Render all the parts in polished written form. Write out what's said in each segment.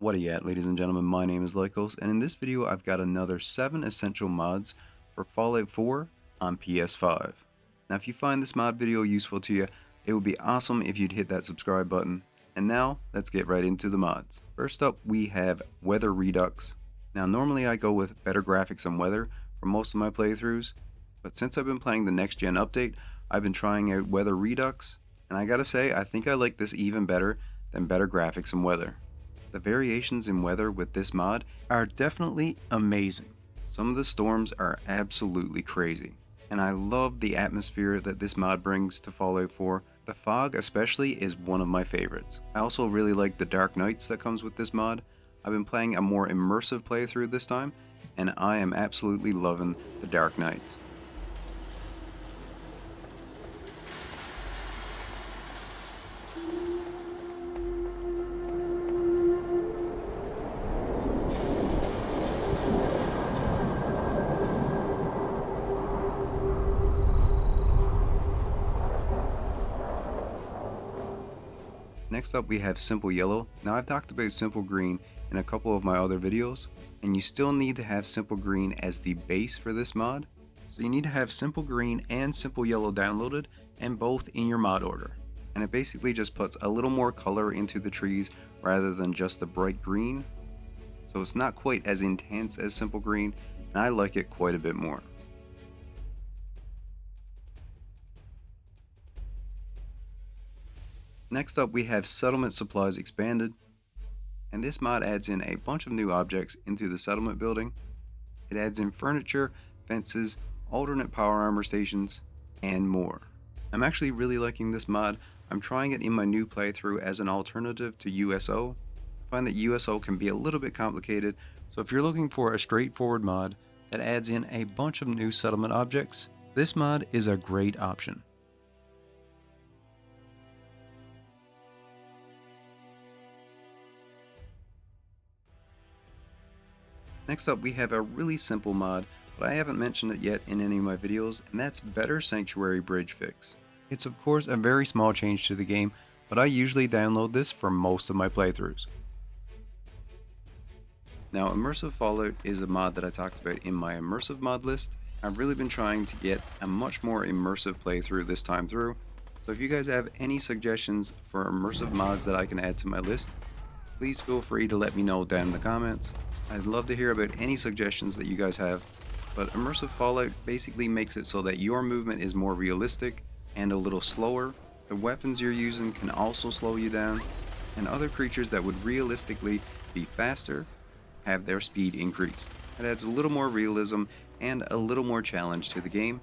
What are you at, ladies and gentlemen? My name is Lycos, and in this video I've got another 7 essential mods for Fallout 4 on PS5. Now if you find this mod video useful to you, it would be awesome if you'd hit that subscribe button. And now, let's get right into the mods. First up we have Weather Redux. Now normally I go with better graphics and weather for most of my playthroughs, but since I've been playing the next gen update, I've been trying out Weather Redux, and I gotta say I think I like this even better than better graphics and weather. The variations in weather with this mod are definitely amazing. Some of the storms are absolutely crazy, and I love the atmosphere that this mod brings to Fallout 4. The fog especially is one of my favorites. I also really like the dark nights that comes with this mod. I've been playing a more immersive playthrough this time, and I am absolutely loving the dark nights. Next up we have Simple Yellow. Now I've talked about Simple Green in a couple of my other videos, and you still need to have Simple Green as the base for this mod. So you need to have Simple Green and Simple Yellow downloaded, and both in your mod order. And it basically just puts a little more color into the trees rather than just the bright green. So it's not quite as intense as Simple Green, and I like it quite a bit more. Next up we have Settlement Supplies Expanded, and this mod adds in a bunch of new objects into the settlement building. It adds in furniture, fences, alternate power armor stations, and more. I'm actually really liking this mod. I'm trying it in my new playthrough as an alternative to USO. I find that USO can be a little bit complicated, so if you're looking for a straightforward mod that adds in a bunch of new settlement objects, this mod is a great option. Next up we have a really simple mod, but I haven't mentioned it yet in any of my videos, and that's Better Sanctuary Bridge Fix. It's of course a very small change to the game, but I usually download this for most of my playthroughs. Now Immersive Fallout is a mod that I talked about in my immersive mod list. I've really been trying to get a much more immersive playthrough this time through, so if you guys have any suggestions for immersive mods that I can add to my list, please feel free to let me know down in the comments. I'd love to hear about any suggestions that you guys have, but Immersive Fallout basically makes it so that your movement is more realistic and a little slower. The weapons you're using can also slow you down, and other creatures that would realistically be faster have their speed increased. It adds a little more realism and a little more challenge to the game,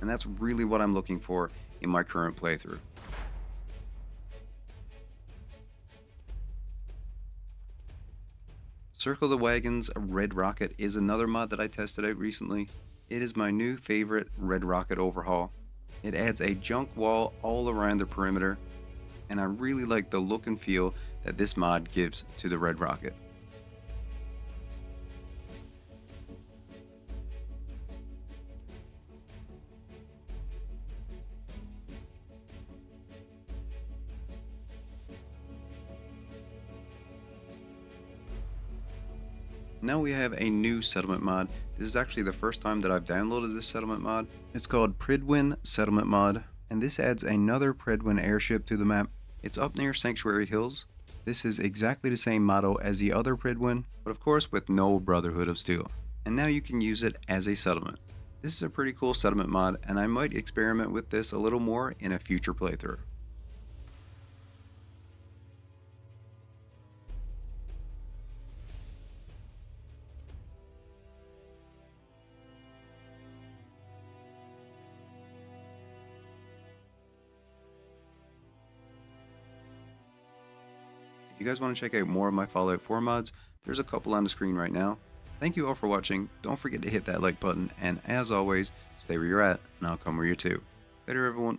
and that's really what I'm looking for in my current playthrough. Circle the Wagons Red Rocket is another mod that I tested out recently. It is my new favorite Red Rocket overhaul. It adds a junk wall all around the perimeter, and I really like the look and feel that this mod gives to the Red Rocket. Now we have a new settlement mod. This is actually the first time that I've downloaded this settlement mod. It's called Prydwen Settlement Mod, and this adds another Pridwin airship to the map. It's up near Sanctuary Hills. This is exactly the same motto as the other Pridwin, but of course with no Brotherhood of Steel. And now you can use it as a settlement. This is a pretty cool settlement mod, and I might experiment with this a little more in a future playthrough. If you guys want to check out more of my Fallout 4 mods, there's a couple on the screen right now. Thank you all for watching, don't forget to hit that like button, and as always, stay where you're at, and I'll come where you're to. Later everyone.